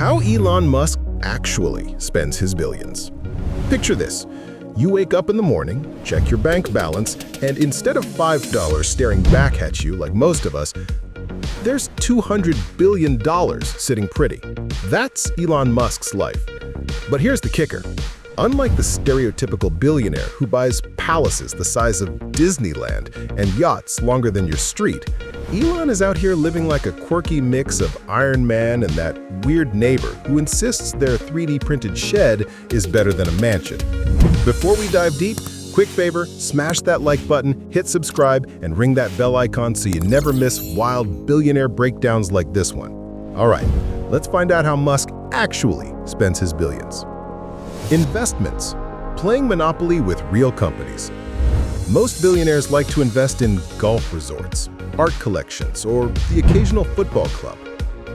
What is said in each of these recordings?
How Elon Musk actually spends his billions. Picture this. You wake up in the morning, check your bank balance, and instead of $5 staring back at you like most of us, there's $200 billion sitting pretty. That's Elon Musk's life. But here's the kicker. Unlike the stereotypical billionaire who buys palaces the size of Disneyland and yachts longer than your street, Elon is out here living like a quirky mix of Iron Man and that weird neighbor who insists their 3D printed shed is better than a mansion. Before we dive deep, quick favor, smash that like button, hit subscribe, and ring that bell icon so you never miss wild billionaire breakdowns like this one. All right, let's find out how Musk actually spends his billions. Investments. Playing Monopoly with real companies. Most billionaires like to invest in golf resorts, art collections, or the occasional football club.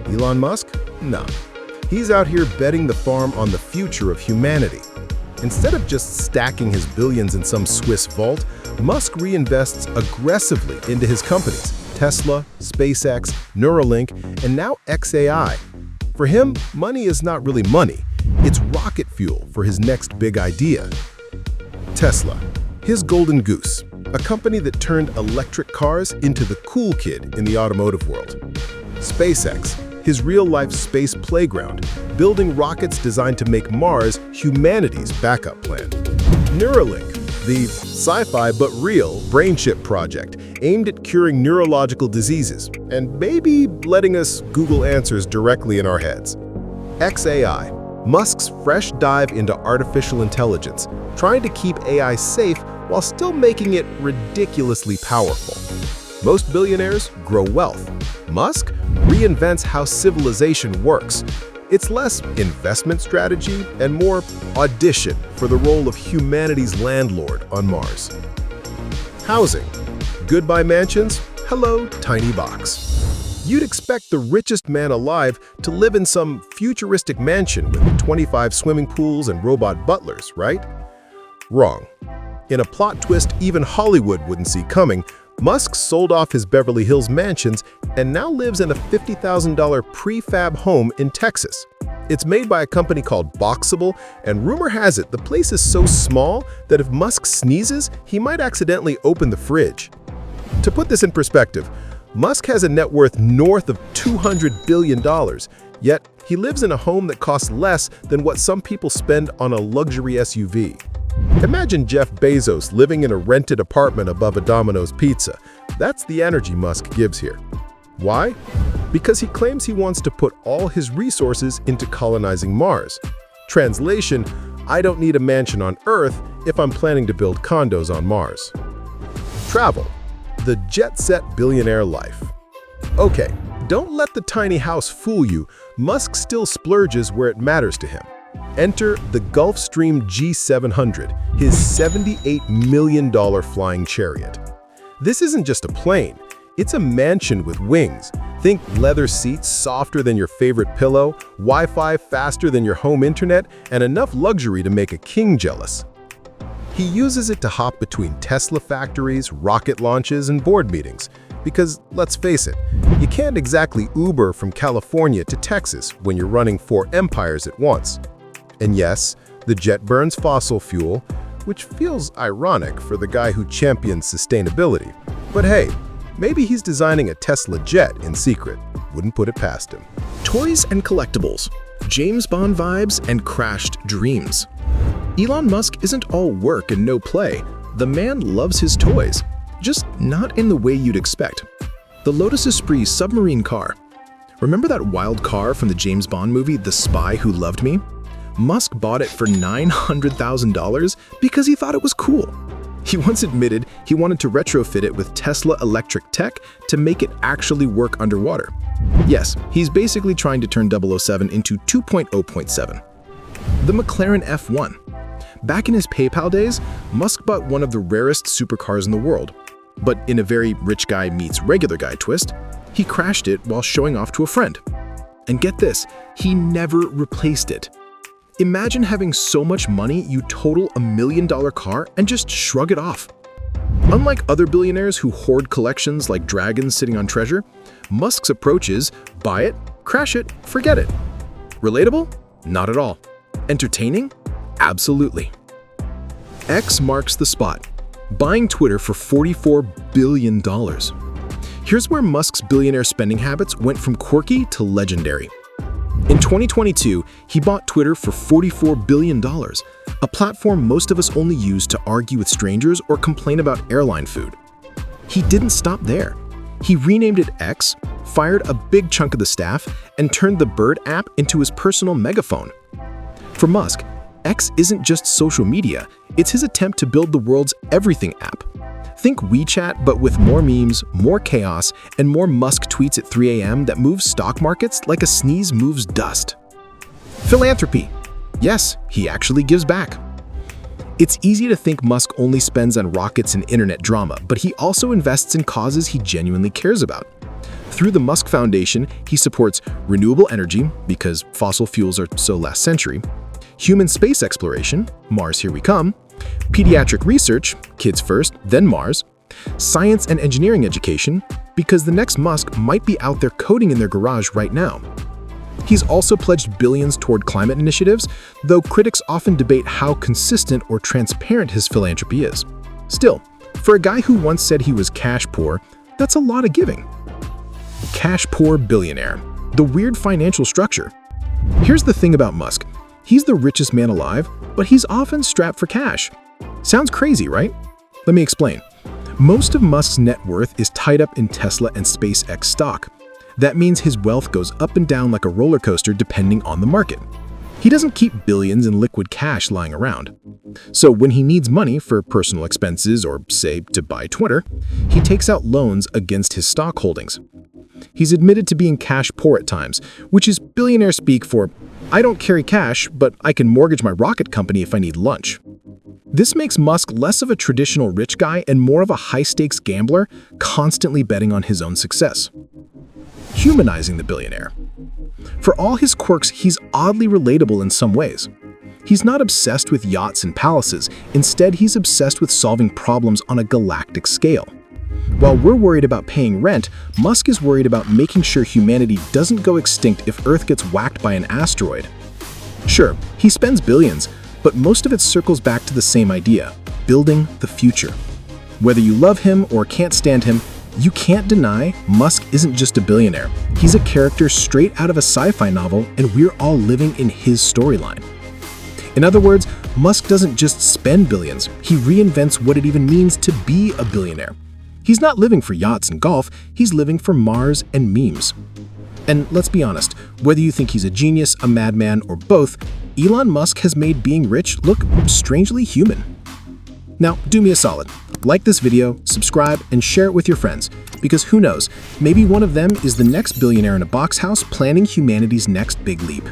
Elon Musk? Nah. He's out here betting the farm on the future of humanity. Instead of just stacking his billions in some Swiss vault, Musk reinvests aggressively into his companies, Tesla, SpaceX, Neuralink, and now xAI. For him, money is not really money. It's rocket fuel for his next big idea. Tesla, his golden goose, a company that turned electric cars into the cool kid in the automotive world. SpaceX, his real-life space playground, building rockets designed to make Mars humanity's backup plan. Neuralink, the sci-fi but real brain chip project aimed at curing neurological diseases and maybe letting us Google answers directly in our heads. xAI, Musk's fresh dive into artificial intelligence, trying to keep AI safe while still making it ridiculously powerful. Most billionaires grow wealth. Musk reinvents how civilization works. It's less investment strategy and more audition for the role of humanity's landlord on Mars. Housing. Goodbye mansions, hello tiny box. You'd expect the richest man alive to live in some futuristic mansion with 25 swimming pools and robot butlers, right? Wrong. In a plot twist even Hollywood wouldn't see coming, Musk sold off his Beverly Hills mansions and now lives in a $50,000 prefab home in Texas. It's made by a company called Boxable, and rumor has it the place is so small that if Musk sneezes, he might accidentally open the fridge. To put this in perspective, Musk has a net worth north of $200 billion, yet he lives in a home that costs less than what some people spend on a luxury SUV. Imagine Jeff Bezos living in a rented apartment above a Domino's pizza. That's the energy Musk gives here. Why? Because he claims he wants to put all his resources into colonizing Mars. Translation, I don't need a mansion on Earth if I'm planning to build condos on Mars. Travel. The jet-set billionaire life. Okay, don't let the tiny house fool you. Musk still splurges where it matters to him. Enter the Gulfstream G700, his $78 million flying chariot. This isn't just a plane, it's a mansion with wings. Think leather seats softer than your favorite pillow, Wi-Fi faster than your home internet, and enough luxury to make a king jealous. He uses it to hop between Tesla factories, rocket launches, and board meetings. Because, let's face it, you can't exactly Uber from California to Texas when you're running 4 empires at once. And yes, the jet burns fossil fuel, which feels ironic for the guy who champions sustainability. But hey, maybe he's designing a Tesla jet in secret. Wouldn't put it past him. Toys and collectibles, James Bond vibes and crashed dreams. Elon Musk isn't all work and no play. The man loves his toys, just not in the way you'd expect. The Lotus Esprit submarine car. Remember that wild car from the James Bond movie, The Spy Who Loved Me? Musk bought it for $900,000 because he thought it was cool. He once admitted he wanted to retrofit it with Tesla electric tech to make it actually work underwater. Yes, he's basically trying to turn 007 into 2.0.7. The McLaren F1. Back in his PayPal days, Musk bought one of the rarest supercars in the world. But in a very rich guy meets regular guy twist, he crashed it while showing off to a friend. And get this, he never replaced it. Imagine having so much money you total $1 million car and just shrug it off. Unlike other billionaires who hoard collections like dragons sitting on treasure, Musk's approach is buy it, crash it, forget it. Relatable? Not at all. Entertaining? Absolutely. X marks the spot, buying Twitter for $44 billion. Here's where Musk's billionaire spending habits went from quirky to legendary. In 2022, he bought Twitter for $44 billion, a platform most of us only use to argue with strangers or complain about airline food. He didn't stop there. He renamed it X, fired a big chunk of the staff, and turned the Bird app into his personal megaphone. For Musk, X isn't just social media, it's his attempt to build the world's everything app. Think WeChat, but with more memes, more chaos, and more Musk tweets at 3 a.m. that moves stock markets like a sneeze moves dust. Philanthropy. Yes, he actually gives back. It's easy to think Musk only spends on rockets and internet drama, but he also invests in causes he genuinely cares about. Through the Musk Foundation, he supports renewable energy, because fossil fuels are so last century, human space exploration, Mars Here We Come, pediatric research, kids first, then Mars, science and engineering education, because the next Musk might be out there coding in their garage right now. He's also pledged billions toward climate initiatives, though critics often debate how consistent or transparent his philanthropy is. Still, for a guy who once said he was cash poor, that's a lot of giving. Cash poor billionaire. The weird financial structure. Here's the thing about Musk. He's the richest man alive, but he's often strapped for cash. Sounds crazy, right? Let me explain. Most of Musk's net worth is tied up in Tesla and SpaceX stock. That means his wealth goes up and down like a roller coaster depending on the market. He doesn't keep billions in liquid cash lying around. So when he needs money for personal expenses or, say, to buy Twitter, he takes out loans against his stock holdings. He's admitted to being cash poor at times, which is billionaire speak for, I don't carry cash, but I can mortgage my rocket company if I need lunch. This makes Musk less of a traditional rich guy and more of a high-stakes gambler, constantly betting on his own success. Humanizing the billionaire. For all his quirks, he's oddly relatable in some ways. He's not obsessed with yachts and palaces. Instead, he's obsessed with solving problems on a galactic scale. While we're worried about paying rent, Musk is worried about making sure humanity doesn't go extinct if Earth gets whacked by an asteroid. Sure, he spends billions, but most of it circles back to the same idea: building the future. Whether you love him or can't stand him, you can't deny Musk isn't just a billionaire. He's a character straight out of a sci-fi novel, and we're all living in his storyline. In other words, Musk doesn't just spend billions, he reinvents what it even means to be a billionaire. He's not living for yachts and golf, he's living for Mars and memes. And let's be honest, whether you think he's a genius, a madman, or both, Elon Musk has made being rich look strangely human. Now, do me a solid. Like this video, subscribe, and share it with your friends, because who knows, maybe one of them is the next billionaire in a box house planning humanity's next big leap.